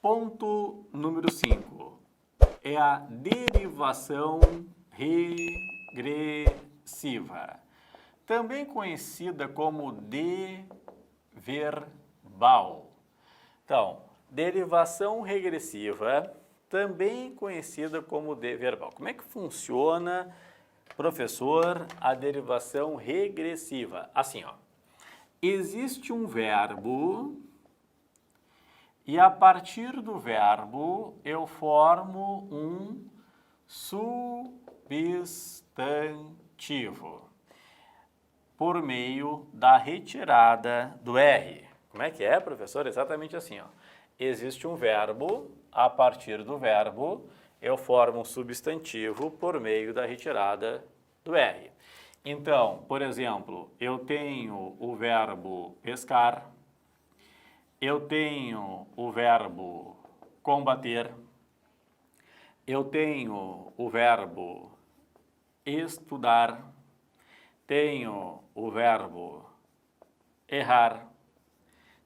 Ponto número 5 é a derivação regressiva, também conhecida como D-verbal. Então, derivação regressiva, também conhecida como D-verbal. Como é que funciona, professor, a derivação regressiva? Assim, ó, existe um verbo e a partir do verbo eu formo um substantivo por meio da retirada do R. Como é que é, professor? Exatamente assim, ó. Existe um verbo, a partir do verbo eu formo um substantivo por meio da retirada do R. Então, por exemplo, eu tenho o verbo pescar, eu tenho o verbo combater, eu tenho o verbo estudar, tenho o verbo errar,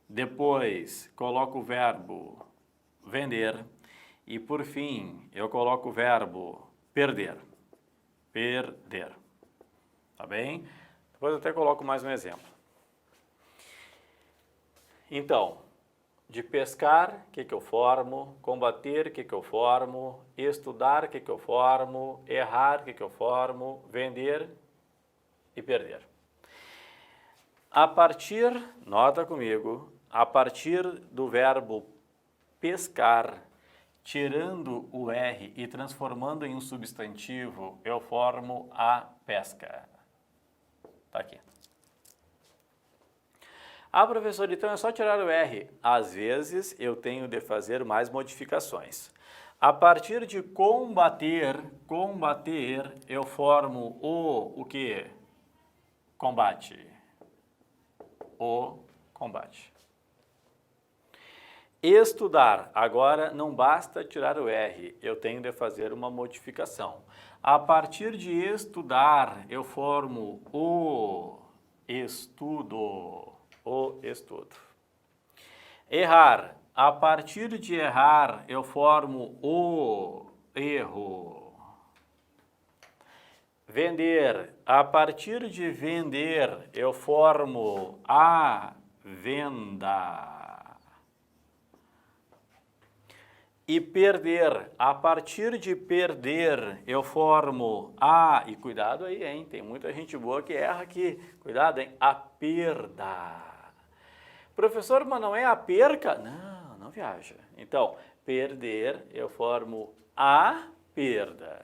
depois coloco o verbo vender e, por fim, eu coloco o verbo perder. Perder. Tá bem? Depois eu até coloco mais um exemplo. Então, de pescar, o que eu formo? Combater, o que eu formo? Estudar, o que eu formo? Errar, o que eu formo? Vender e perder. A partir, nota comigo, a partir do verbo pescar, tirando o R e transformando em um substantivo, eu formo a pesca. Tá aqui. Ah, professor, então é só tirar o R. Às vezes eu tenho de fazer mais modificações. A partir de combater, eu formo o quê? Combate. O combate. Estudar. Agora não basta tirar o R, eu tenho de fazer uma modificação. A partir de estudar, eu formo o estudo. O estudo. Errar. A partir de errar, eu formo o erro. Vender. A partir de vender, eu formo a venda. E perder. A partir de perder, eu formo a... E cuidado aí, hein? Tem muita gente boa que erra aqui. Cuidado, hein? A perda. Professor, mas não é a perca? Não, não viaja. Então, perder, eu formo a perda.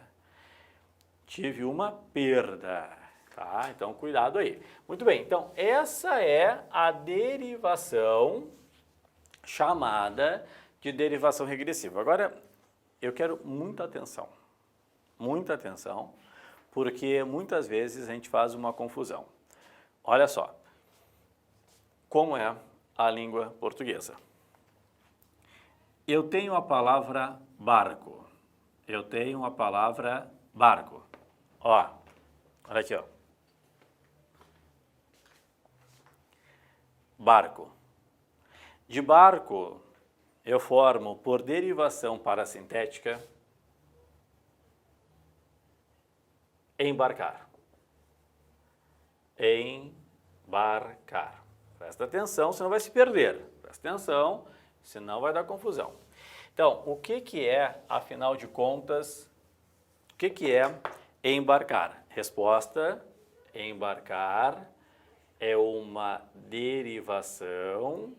Tive uma perda, tá? Então, cuidado aí. Muito bem, então, essa é a derivação chamada de derivação regressiva. Agora, eu quero muita atenção, porque muitas vezes a gente faz uma confusão. Olha só, como é a língua portuguesa. Eu tenho a palavra barco. Eu tenho a palavra barco. Ó, olha aqui, ó. Barco. De barco, eu formo por derivação parasintética embarcar. Embarcar. Presta atenção, senão vai se perder. Presta atenção, senão vai dar confusão. Então, o que é, afinal de contas, o que é embarcar? Resposta, embarcar é uma derivação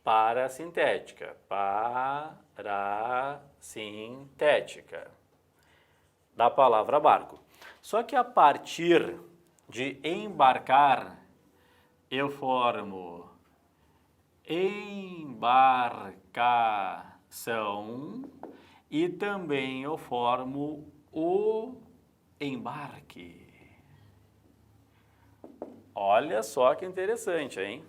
parasintética. Parasintética. Da palavra barco. Só que a partir de embarcar, eu formo embarcação e também eu formo o embarque. Olha só que interessante, hein?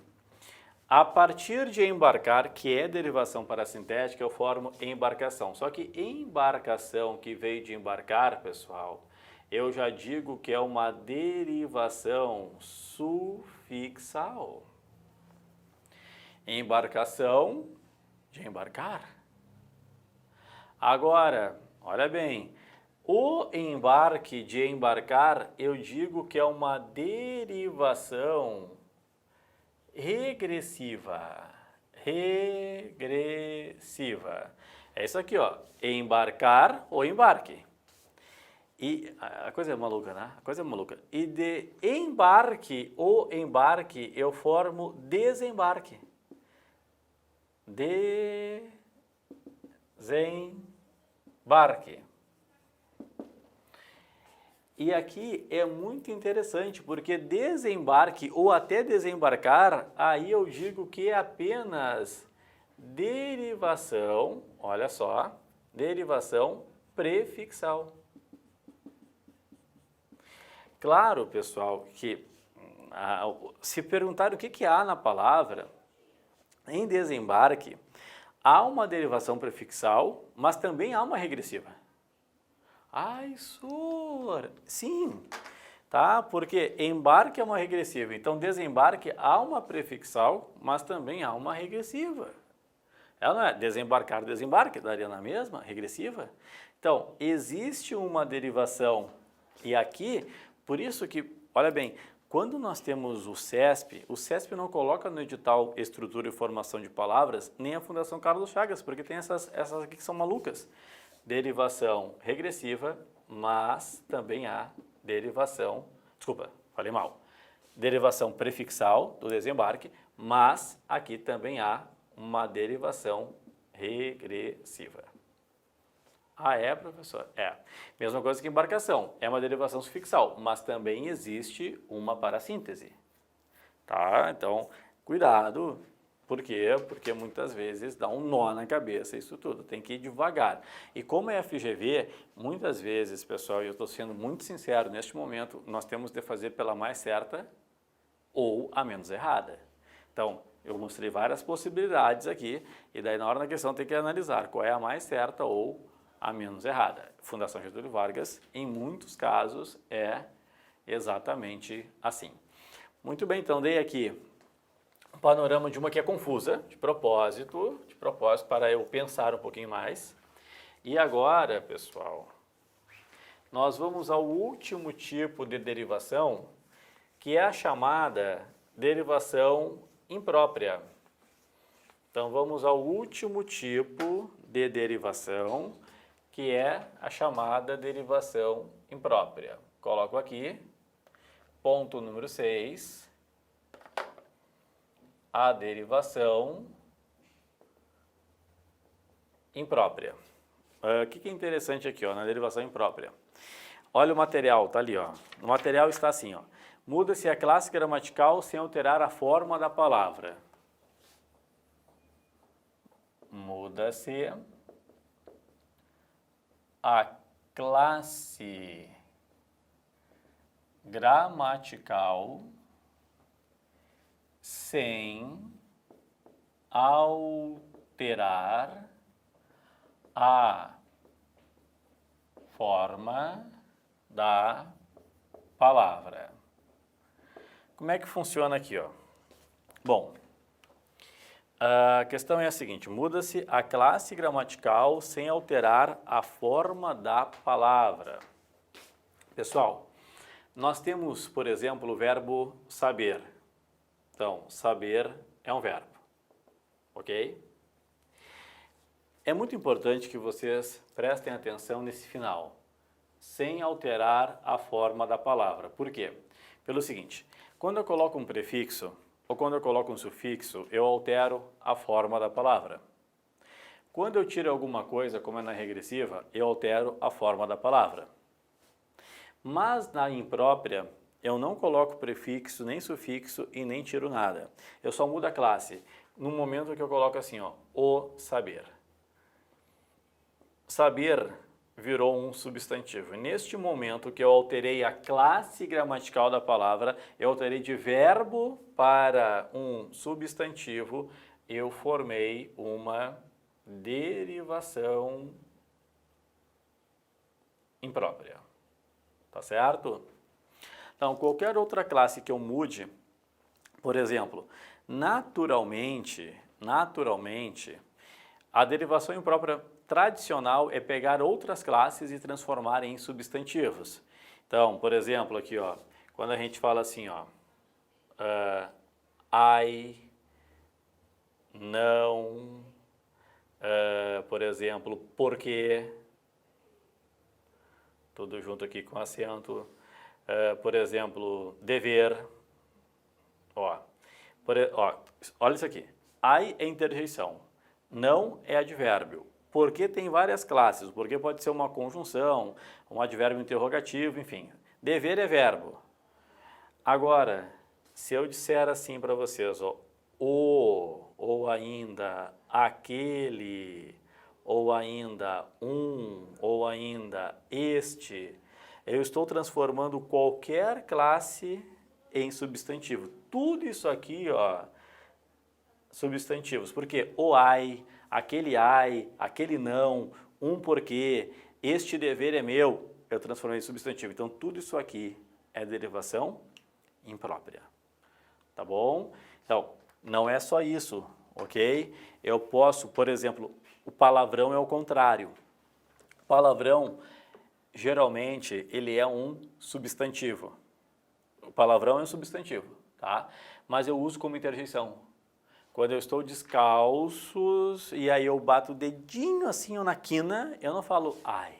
A partir de embarcar, que é derivação parasintética, eu formo embarcação. Só que embarcação que veio de embarcar, pessoal, eu já digo que é uma derivação sufixal. Embarcação de embarcar. Agora, olha bem, o embarque de embarcar, eu digo que é uma derivação regressiva. Regressiva. É isso aqui, ó. Embarcar ou embarque. E a coisa é maluca, né? A coisa é maluca. E de embarque ou embarque, eu formo desembarque. Desembarque. E aqui é muito interessante, porque desembarque ou até desembarcar, aí eu digo que é apenas derivação, olha só, derivação prefixal. Claro, pessoal, que se perguntar o que há na palavra, em desembarque, há uma derivação prefixal, mas também há uma regressiva. Ai, senhor, sim, tá? Porque embarque é uma regressiva, então desembarque há uma prefixal, mas também há uma regressiva. Ela não é desembarcar, desembarque, daria na mesma, regressiva? Então, existe uma derivação, e aqui, por isso que, olha bem, quando nós temos o CESP não coloca no edital Estrutura e Formação de Palavras, nem a Fundação Carlos Chagas, porque tem essas aqui que são malucas. Derivação regressiva, mas também há derivação, desculpa, falei mal, derivação prefixal do desembarque, mas aqui também há uma derivação regressiva. Ah, é, professor? É. Mesma coisa que embarcação, é uma derivação sufixal, mas também existe uma parassíntese. Tá? Então, cuidado. Por quê? Porque muitas vezes dá um nó na cabeça isso tudo, tem que ir devagar. E como é FGV, muitas vezes, pessoal, e eu estou sendo muito sincero, neste momento, nós temos de fazer pela mais certa ou a menos errada. Então, eu mostrei várias possibilidades aqui, e daí na hora da questão tem que analisar qual é a mais certa ou a menos errada. Fundação Getúlio Vargas, em muitos casos, é exatamente assim. Muito bem, então, dei aqui um panorama de uma que é confusa, de propósito, para eu pensar um pouquinho mais. E agora, pessoal, nós vamos ao último tipo de derivação, que é a chamada derivação imprópria. Então, vamos ao último tipo de derivação, que é a chamada derivação imprópria. Coloco aqui, ponto número 6, a derivação imprópria. O que é interessante aqui, ó, na derivação imprópria? Olha o material, tá ali, ó. O material está assim, ó. Muda-se a classe gramatical sem alterar a forma da palavra. Muda-se a classe gramatical sem alterar a forma da palavra. Como é que funciona aqui, ó? Bom, a questão é a seguinte, muda-se a classe gramatical sem alterar a forma da palavra. Pessoal, nós temos, por exemplo, o verbo saber. Então, saber é um verbo, ok? É muito importante que vocês prestem atenção nesse final, sem alterar a forma da palavra. Por quê? Pelo seguinte, quando eu coloco um prefixo ou quando eu coloco um sufixo, eu altero a forma da palavra. Quando eu tiro alguma coisa, como é na regressiva, eu altero a forma da palavra. Mas na imprópria, eu não coloco prefixo, nem sufixo e nem tiro nada. Eu só mudo a classe. No momento que eu coloco assim, ó, o saber. Saber virou um substantivo. Neste momento que eu alterei a classe gramatical da palavra, eu alterei de verbo para um substantivo, eu formei uma derivação imprópria. Tá certo? Então, qualquer outra classe que eu mude, por exemplo, naturalmente, a derivação imprópria tradicional é pegar outras classes e transformar em substantivos. Então, por exemplo, aqui, ó, quando a gente fala assim, ó, I, não, por exemplo, porque, tudo junto aqui com acento, por exemplo, dever, ó, olha isso aqui, I é interjeição, não é advérbio, porque tem várias classes, porque pode ser uma conjunção, um advérbio interrogativo, enfim, dever é verbo. Agora, se eu disser assim para vocês, ó, o, ou ainda aquele, ou ainda ou ainda este, eu estou transformando qualquer classe em substantivo. Tudo isso aqui, ó, substantivos. Porque o ai, aquele não, porquê, este dever é meu, eu transformei em substantivo. Então, tudo isso aqui é derivação imprópria. Tá bom? Então, não é só isso, ok? Eu posso, por exemplo, o palavrão é o contrário. O palavrão, geralmente, ele é um substantivo. O palavrão é um substantivo, tá? Mas eu uso como interjeição. Quando eu estou descalços e aí eu bato o dedinho assim na quina, eu não falo ai.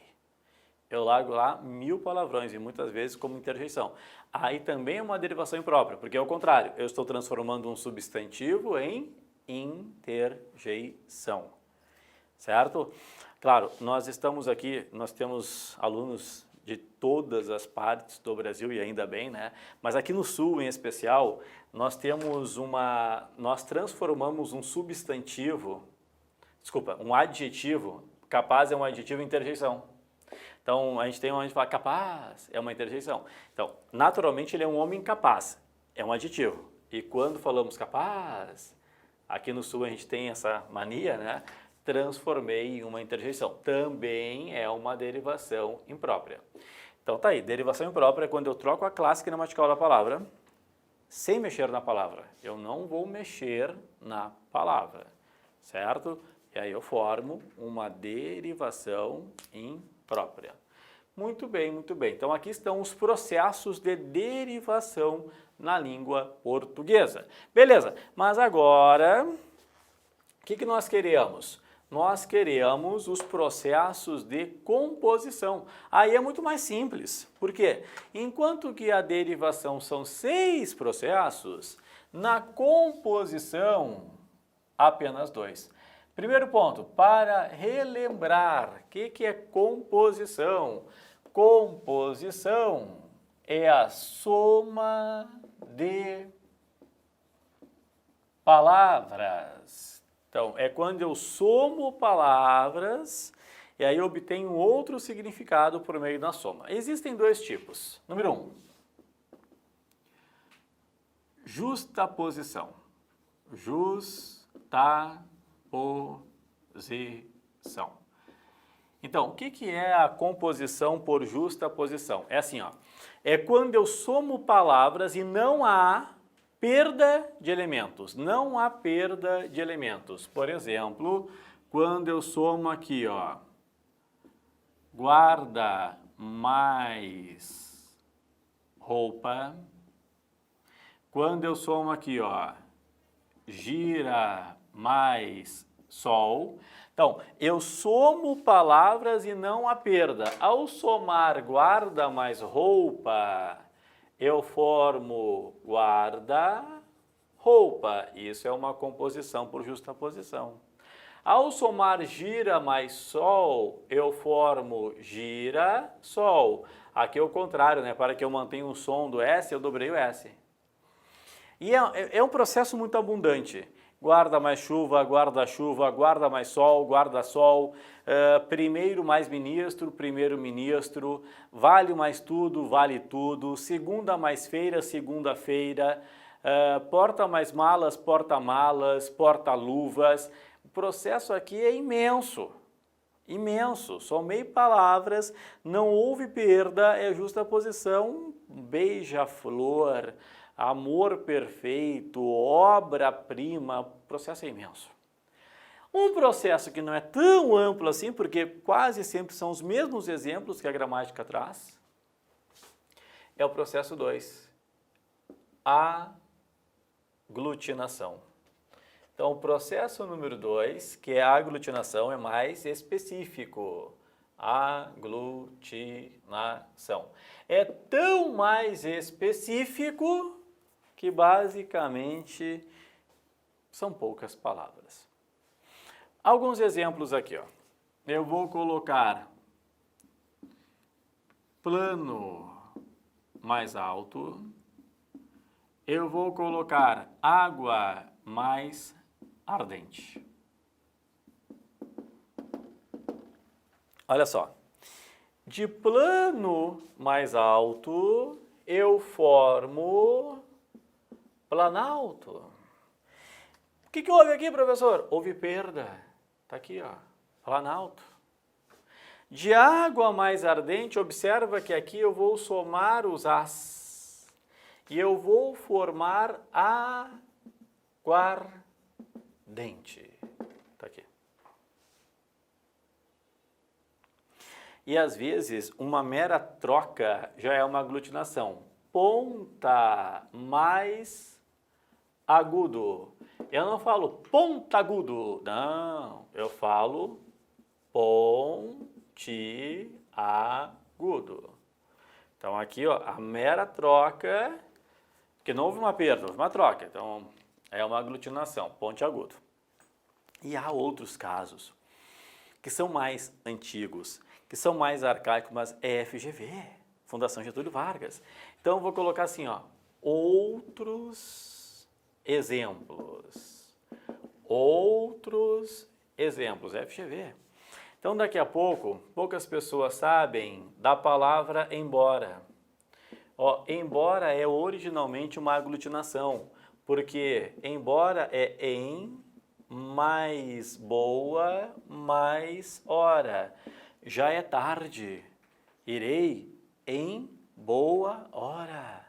Eu largo lá 1000 palavrões e muitas vezes como interjeição. Aí também é uma derivação imprópria, porque é o contrário. Eu estou transformando um substantivo em interjeição, certo? Claro, nós estamos aqui, nós temos alunos de todas as partes do Brasil e ainda bem, né? Mas aqui no Sul, em especial, nós transformamos um substantivo, um adjetivo, capaz é um adjetivo em interjeição. Então, a gente tem onde fala capaz, é uma interjeição. Então, naturalmente, ele é um homem capaz, é um adjetivo. E quando falamos capaz, aqui no Sul a gente tem essa mania, né? Transformei em uma interjeição. Também é uma derivação imprópria. Então, tá aí, derivação imprópria é quando eu troco a classe gramatical da palavra sem mexer na palavra. Eu não vou mexer na palavra, certo? E aí eu formo uma derivação imprópria. Muito bem, muito bem. Então, aqui estão os processos de derivação na língua portuguesa. Beleza, mas agora, o que nós queremos? Nós queremos os processos de composição. Aí é muito mais simples. Por quê? Enquanto que a derivação são 6 processos, na composição, apenas 2. Primeiro ponto, para relembrar, o que é composição? Composição é a soma de palavras. Então, é quando eu somo palavras e aí eu obtenho outro significado por meio da soma. Existem 2 tipos. Número 1, justaposição. Justaposição. Então, o que é a composição por justaposição? É assim, ó. É quando eu somo palavras e não há perda de elementos. Não há perda de elementos. Por exemplo, quando eu somo aqui, ó, guarda mais roupa. Quando eu somo aqui, ó, gira mais sol. Então, eu somo palavras e não há perda. Ao somar guarda mais roupa, eu formo guarda-roupa. Isso é uma composição por justaposição. Ao somar gira mais sol, eu formo gira-sol. Aqui é o contrário, né? Para que eu mantenha o som do S, eu dobrei o S. E é um processo muito abundante. Guarda mais chuva, guarda-chuva, guarda mais sol, guarda-sol, primeiro mais ministro, primeiro-ministro, vale mais tudo, vale tudo, segunda mais feira, segunda-feira, porta mais malas, porta-malas, porta-luvas. O processo aqui é imenso, imenso. Somei palavras, não houve perda, é justaposição, beija-flor, amor perfeito, obra-prima, o processo é imenso. Um processo que não é tão amplo assim, porque quase sempre são os mesmos exemplos que a gramática traz, é o processo 2, aglutinação. Então, o processo número 2, que é a aglutinação, é mais específico. Aglutinação. É tão mais específico que basicamente são poucas palavras. Alguns exemplos aqui, ó. Eu vou colocar plano mais alto. Eu vou colocar água mais ardente. Olha só. De plano mais alto, eu formo planalto. O que houve aqui, professor? Houve perda. Está aqui, ó, planalto. De água mais ardente, observa que aqui eu vou somar os as. E eu vou formar aguardente. Está aqui. E às vezes, uma mera troca já é uma aglutinação. Ponta mais agudo. Eu não falo pontagudo, não. Eu falo pontiagudo. Então aqui, ó, a mera troca, porque não houve uma perda, houve uma troca. Então é uma aglutinação, pontiagudo. E há outros casos que são mais antigos, que são mais arcaicos, mas é FGV, Fundação Getúlio Vargas. Então eu vou colocar assim, ó, outros exemplos. Outros exemplos, FGV. Então daqui a pouco, poucas pessoas sabem da palavra embora. Ó, embora é originalmente uma aglutinação, porque embora é em mais boa, mais hora. Já é tarde, irei em boa hora.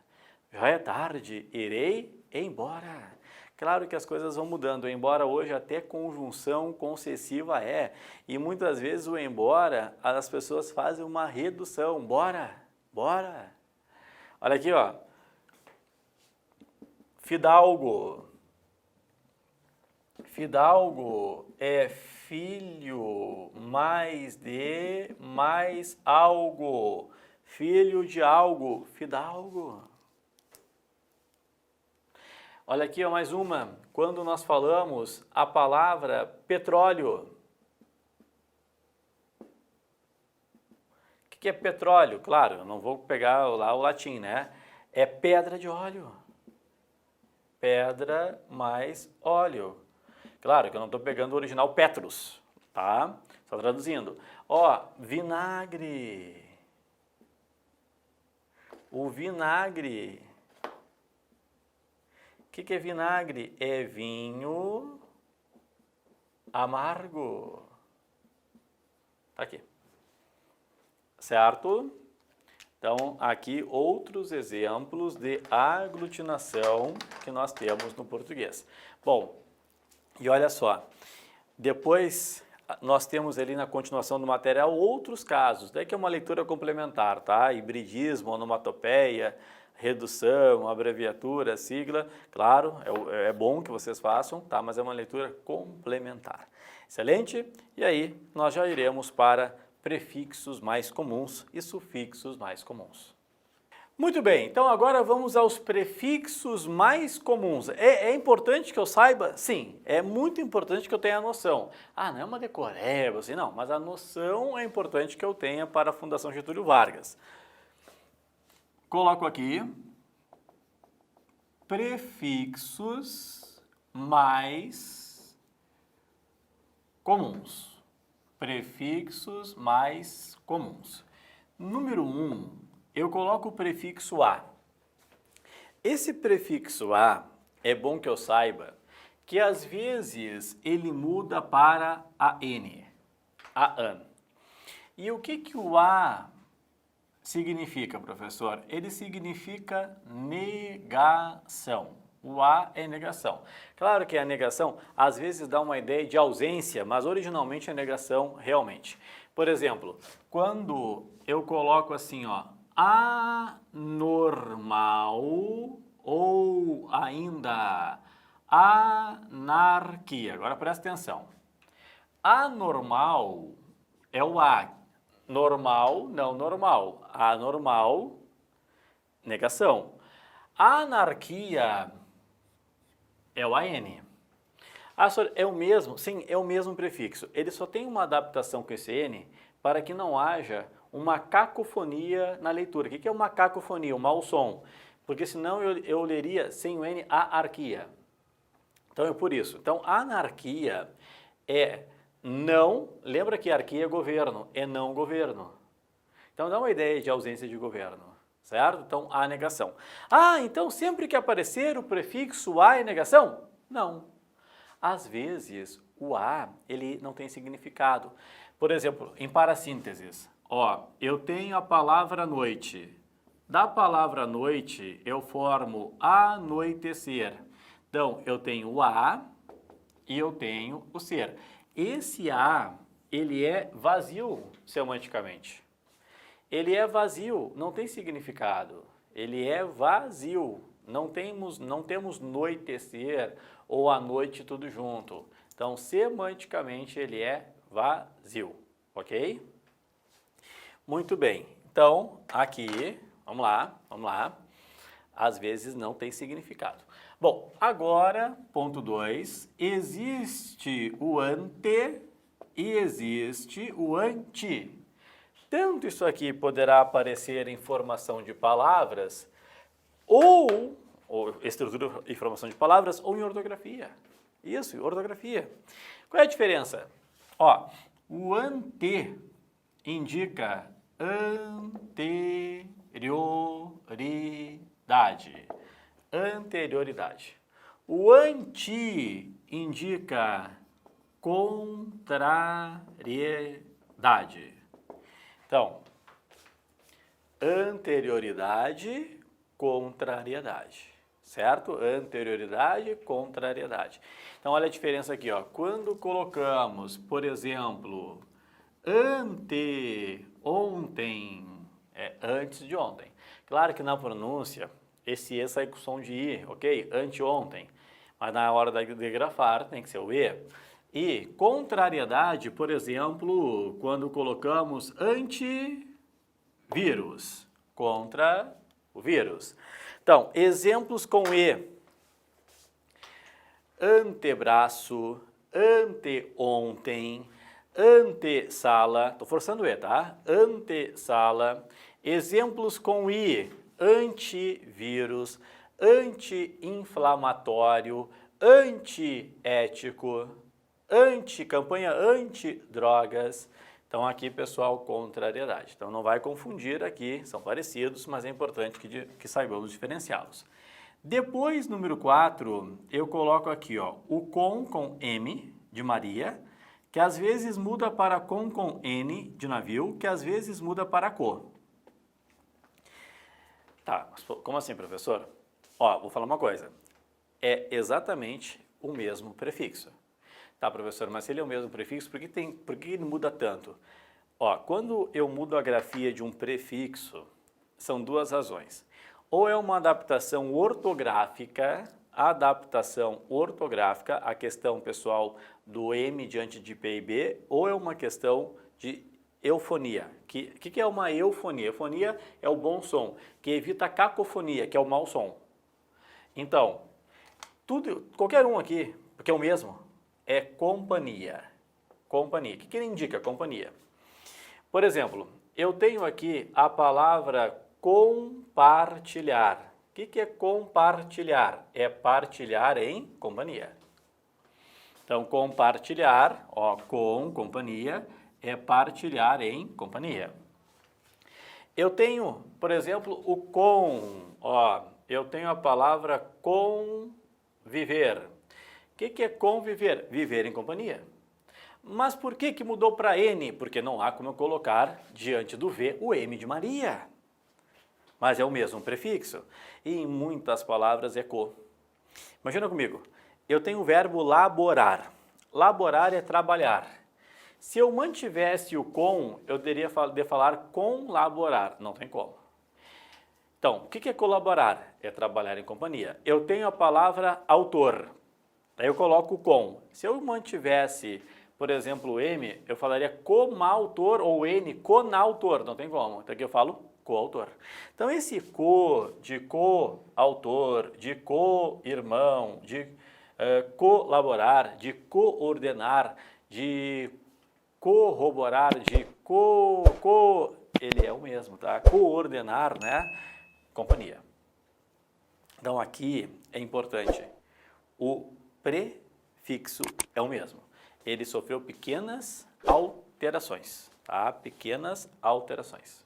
Já é tarde, irei embora. Claro que as coisas vão mudando, embora hoje até conjunção concessiva é. E muitas vezes o embora, as pessoas fazem uma redução. Bora, bora. Olha aqui, ó. Fidalgo. Fidalgo é filho mais de mais algo. Filho de algo. Fidalgo. Olha aqui, ó, mais uma. Quando nós falamos a palavra petróleo. O que é petróleo? Claro, eu não vou pegar lá o latim, né? É pedra de óleo. Pedra mais óleo. Claro que eu não estou pegando o original Petrus, tá? Só traduzindo. Ó, vinagre. O vinagre. O que é vinagre? É vinho amargo. Tá aqui. Certo? Então, aqui outros exemplos de aglutinação que nós temos no português. Bom, e olha só, depois nós temos ali na continuação do material outros casos, daí que é uma leitura complementar, tá? Hibridismo, onomatopeia, redução, abreviatura, sigla, claro, é bom que vocês façam, tá? Mas é uma leitura complementar. Excelente? E aí nós já iremos para prefixos mais comuns e sufixos mais comuns. Muito bem, então agora vamos aos prefixos mais comuns. É importante que eu saiba? Sim, é muito importante que eu tenha a noção. Ah, não é uma decoreba, assim, não, mas a noção é importante que eu tenha para a Fundação Getúlio Vargas. Coloco aqui prefixos mais comuns. Prefixos mais comuns. Número 1. Eu coloco o prefixo a. Esse prefixo a, é bom que eu saiba, que às vezes ele muda para an, a-an. E o que o a significa, professor? Ele significa negação. O A é negação. Claro que a negação às vezes dá uma ideia de ausência, mas originalmente é negação realmente. Por exemplo, quando eu coloco assim, ó, anormal ou ainda anarquia. Agora presta atenção. Anormal é o A. Normal, não normal. Anormal, negação. Anarquia é o AN. É o mesmo? Sim, é o mesmo prefixo. Ele só tem uma adaptação com esse N para que não haja uma cacofonia na leitura. O que é uma cacofonia? Um mau som. Porque senão eu leria sem o N, anarquia. Então é por isso. Então, anarquia é não, lembra que arquia é governo, é não governo. Então dá uma ideia de ausência de governo, certo? Então, a negação. Ah, então sempre que aparecer o prefixo a é negação? Não. Às vezes, o a, ele não tem significado. Por exemplo, em parassínteses, ó, eu tenho a palavra noite. Da palavra noite, eu formo anoitecer. Então, eu tenho o a e eu tenho o ser. Esse a, ele é vazio semanticamente. Ele é vazio, não tem significado. Ele é vazio. Não temos noitecer ou a noite tudo junto. Então, semanticamente, ele é vazio, ok? Muito bem. Então, aqui, vamos lá. Às vezes não tem significado. Bom, agora, ponto 2, existe o ante e existe o anti. Tanto isso aqui poderá aparecer em formação de palavras, ou estrutura e formação de palavras, ou em ortografia. Isso, ortografia. Qual é a diferença? Ó, o ante indica anterioridade. Anterioridade. O anti indica contrariedade. Então, anterioridade, contrariedade, certo? Anterioridade, contrariedade. Então, olha a diferença aqui, ó. Quando colocamos, por exemplo, anteontem, é antes de ontem. Claro que na pronúncia, esse E sai com som de I, ok? Anteontem. Mas na hora de grafar tem que ser o E. E contrariedade, por exemplo, quando colocamos antivírus, contra o vírus. Então, exemplos com E. Antebraço, anteontem, antessala, estou forçando o E, tá? Antessala. Exemplos com I. Antivírus, anti-inflamatório, antiético, campanha anti-drogas. Então aqui, pessoal, contrariedade. Então não vai confundir aqui, são parecidos, mas é importante que saibamos diferenciá-los. Depois, número 4, eu coloco aqui, ó, o com M, de Maria, que às vezes muda para com N, de navio, que às vezes muda para co. Tá, como assim, professor? Ó, vou falar uma coisa. É exatamente o mesmo prefixo. Tá, professor, mas se ele é o mesmo prefixo, por que ele muda tanto? Ó, quando eu mudo a grafia de um prefixo, são duas razões. Ou é uma adaptação ortográfica, a questão, pessoal, do M diante de P e B, ou é uma questão de eufonia. O que é uma eufonia? Eufonia é o bom som, que evita a cacofonia, que é o mau som. Então, qualquer um aqui, porque é o mesmo, é companhia. Companhia. O que ele indica? Companhia. Por exemplo, eu tenho aqui a palavra compartilhar. O que é compartilhar? É partilhar em companhia. Então, compartilhar, ó, com companhia, é partilhar em companhia. Eu tenho, por exemplo, o com, ó, eu tenho a palavra conviver. O que é conviver? Viver em companhia. Mas por que mudou para N? Porque não há como eu colocar diante do V o M de Maria. Mas é o mesmo prefixo. E em muitas palavras é co. Imagina comigo, eu tenho o verbo laborar. Laborar é trabalhar. Se eu mantivesse o com, eu teria de falar com laborar. Não tem como. Então, o que é colaborar? É trabalhar em companhia. Eu tenho a palavra autor. Daí eu coloco com. Se eu mantivesse, por exemplo, o M, eu falaria coautor ou N, conautor. Não tem como. Então aqui eu falo coautor. Então esse de coautor, de co-irmão, de colaborar, de coordenar, de corroborar, de ele é o mesmo, tá? Coordenar, né? Companhia. Então aqui é importante, o prefixo é o mesmo. Ele sofreu pequenas alterações, tá? Pequenas alterações.